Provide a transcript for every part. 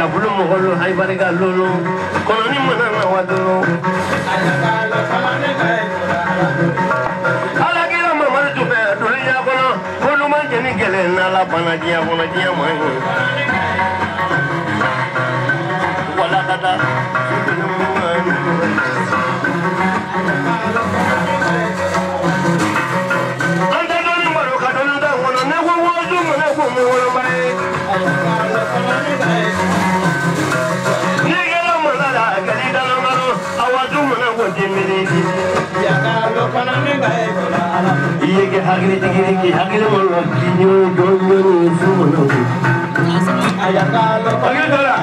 ya bulu mogolo hay barika lolo kono ni mana na wadolo ala kira mama tu be dunya kono kono man jeni gele na la bana dia kono dia mai wala kata anda doni maro kadon da kono na wo wozu mana ko mo wala bare ये के हागले दिगिरे की हागले मोर किन्यो डोंगो सुमनो आया कालो हागले दरा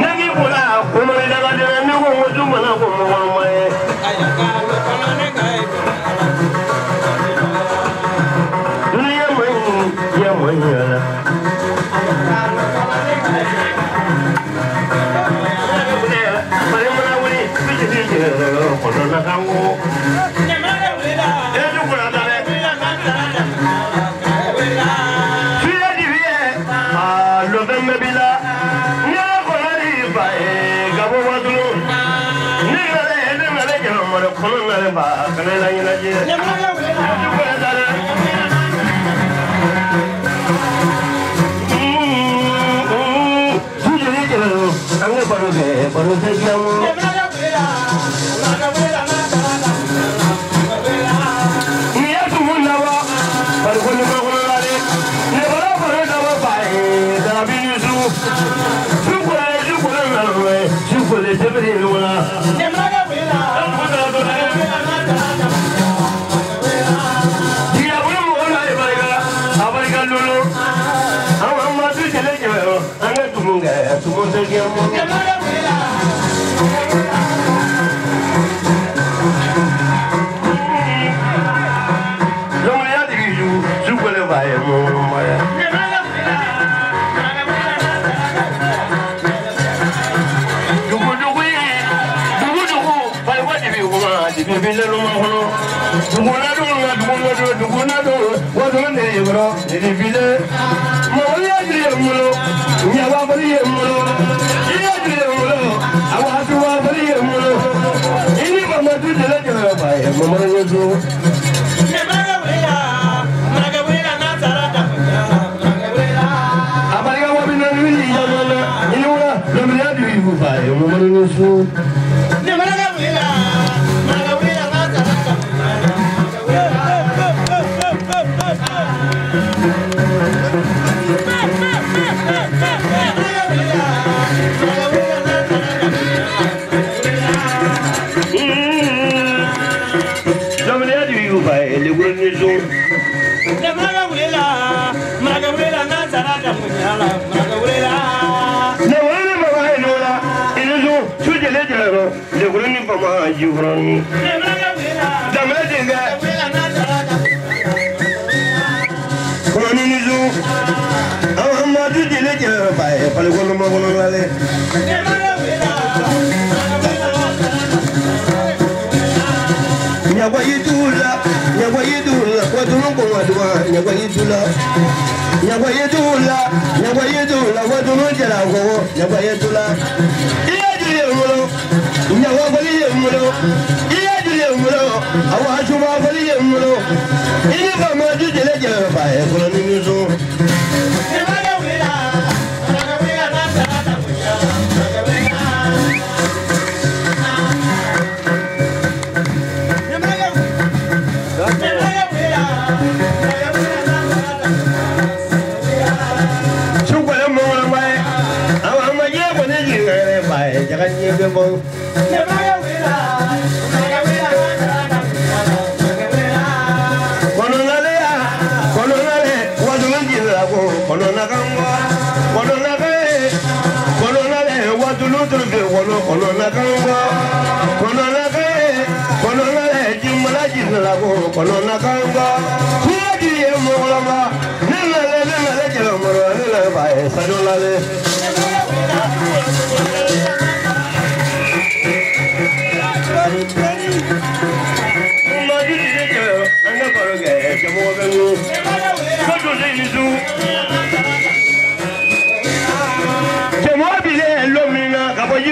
नगी बोला कोनो लगा दे न को सुमनो को मोए आया कालो कने गाय दुनिया में ये मोयला kono na kango eju kuna dale fiye di fiye lo bembe bila ne kono di ba gabo wadulu ni ngale jeno mo kono na le ba kana la nyina je eju kuna dale sujudi jeno kango baro ke jamu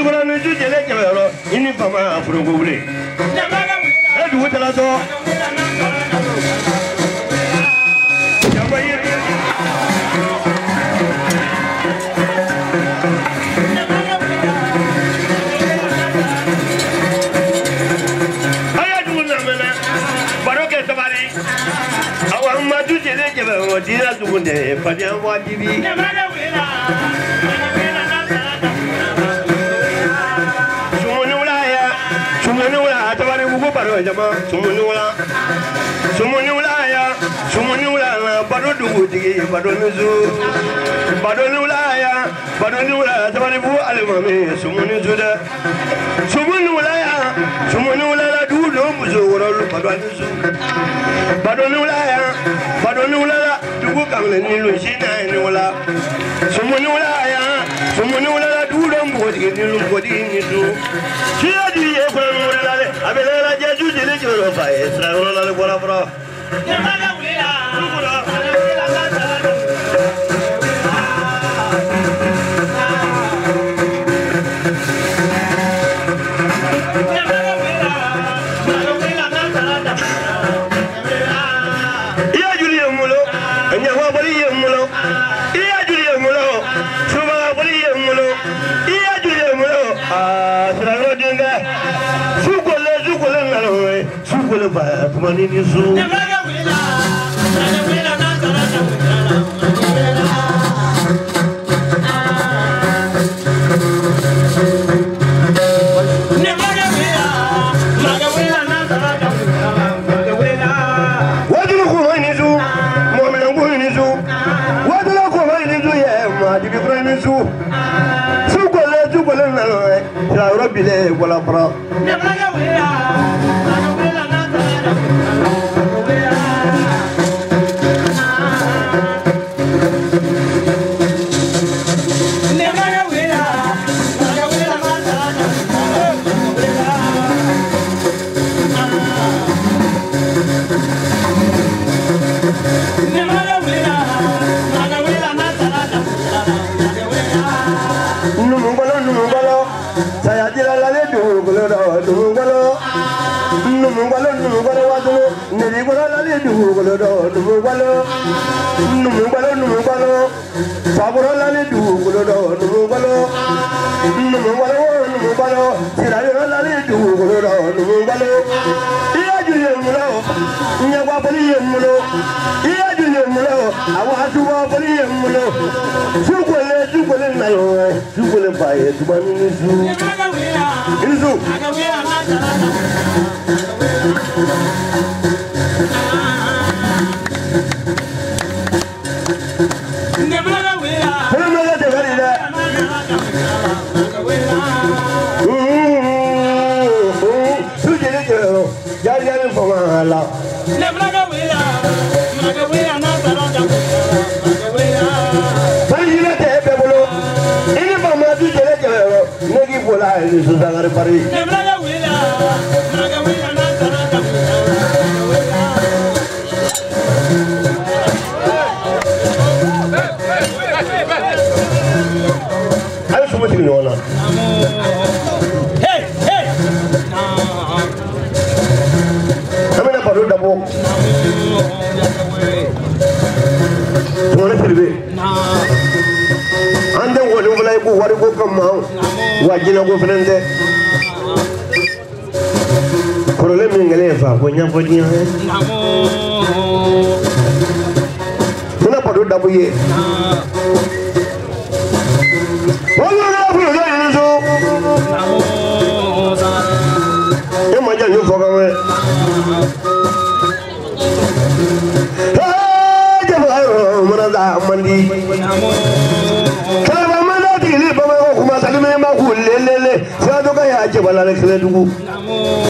kɔnɔ ni su jɛlɛ kɛmɛ yɔrɔ I ni fama foroko wuli e dugu tɛla sɔ jama ye a y'a dugu lamɛnna baro kɛ sabari awa ma su jɛlɛ kɛmɛ yɔrɔ dira dugu tɛ fadenya wajibi jama sumuni wula ya bado dugu tigi bado nuzu bado wula tabani bu alimami sumuni zuda sumuni wula la dugu do muzo woro bado nuzu bado wula la dugu kamle ni lu shina ni wula sumuni wula la dugu do muzo tigi ni lu kodi ni du siya di e ko wula la abela jeju jele joro fa esra wala le bora bora Kumani nisu